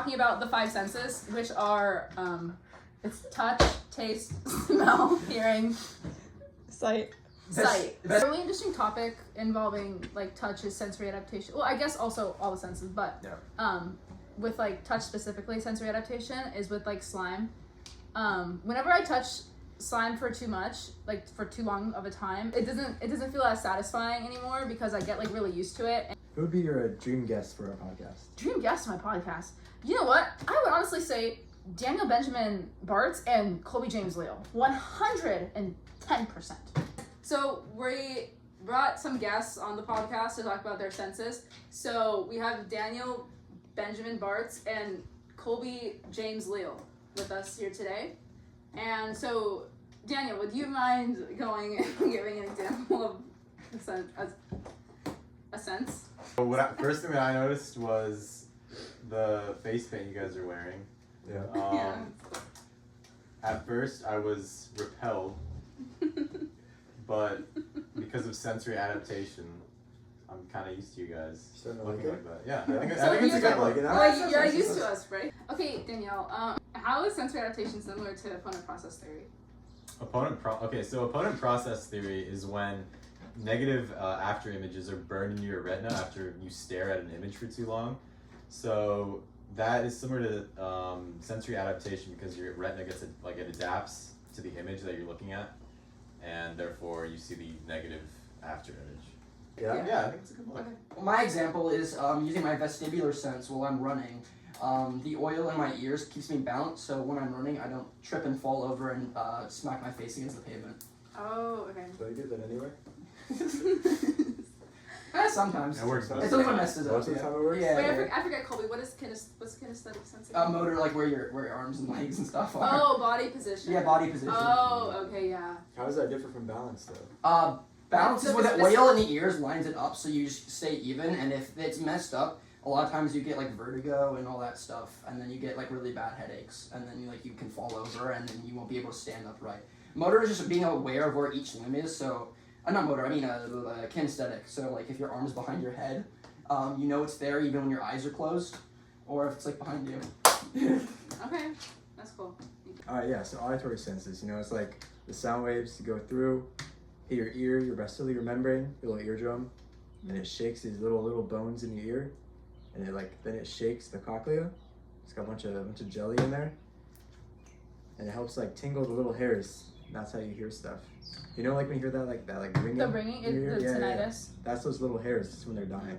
talking about the five senses, which are it's touch, taste, smell, hearing, Sight. sight. It's a really interesting topic involving like touch is sensory adaptation. Well, I guess also all the senses, but with like touch specifically, sensory adaptation is with like slime. Whenever I touch slime for too much, like for too long of a time, it doesn't feel as satisfying anymore because I get like really used to it. Who would be your dream guest for our podcast? Dream guest on my podcast. You know what? I would honestly say Daniel Benjamin Bartz and Colby James Leal. 110%. So we brought some guests on the podcast to talk about their senses. So we have Daniel Benjamin Bartz and Colby James Leal with us here today. And so, Daniel, would you mind going and giving an example of a sense? Well, first thing that I noticed was the face paint you guys are wearing. Yeah. At first, I was repelled, but because of sensory adaptation, I'm kind of used to you guys looking like that. Yeah, I think it's a good look. Well, you're used to us, right? Okay, Danielle, how is sensory adaptation similar to opponent process theory? So opponent process theory is when negative after images are burned into your retina after you stare at an image for too long. So that is similar to sensory adaptation because your retina it adapts to the image that you're looking at, and therefore you see the negative after image. Yeah, I think it's a good one. Okay. My example is using my vestibular sense while I'm running. The oil in my ears keeps me balanced, so when I'm running, I don't trip and fall over and smack my face against the pavement. Oh, okay. So you do that anyway? Sometimes. It works. It's only when messes up. Most of the time it works? Yeah. Wait, I forget, Colby. What's kinesthetic sense? Motor, like where your arms and legs and stuff are. Oh, body position. Yeah, body position. Oh, okay, yeah. How does that differ from balance, though? Balance is where the oil in the ears lines it up so you just stay even, and if it's messed up, a lot of times you get like vertigo and all that stuff, and then you get like really bad headaches, and then you can fall over and then you won't be able to stand upright. Motor is just being aware of where each limb is, so not motor, I mean kinesthetic. So like if your arm's behind your head, you know it's there even when your eyes are closed, or if it's like behind you. Okay, that's cool. Alright, yeah, so auditory senses, it's like the sound waves go through, hit your ear, your vestibular membrane, your little eardrum, and it shakes these little bones in your ear, and then it shakes the cochlea. It's got a bunch of jelly in there, and it helps like tingle the little hairs. And that's how you hear stuff. Like when you hear that ringing. The ringing, the tinnitus. That's those little hairs. It's when they're dying.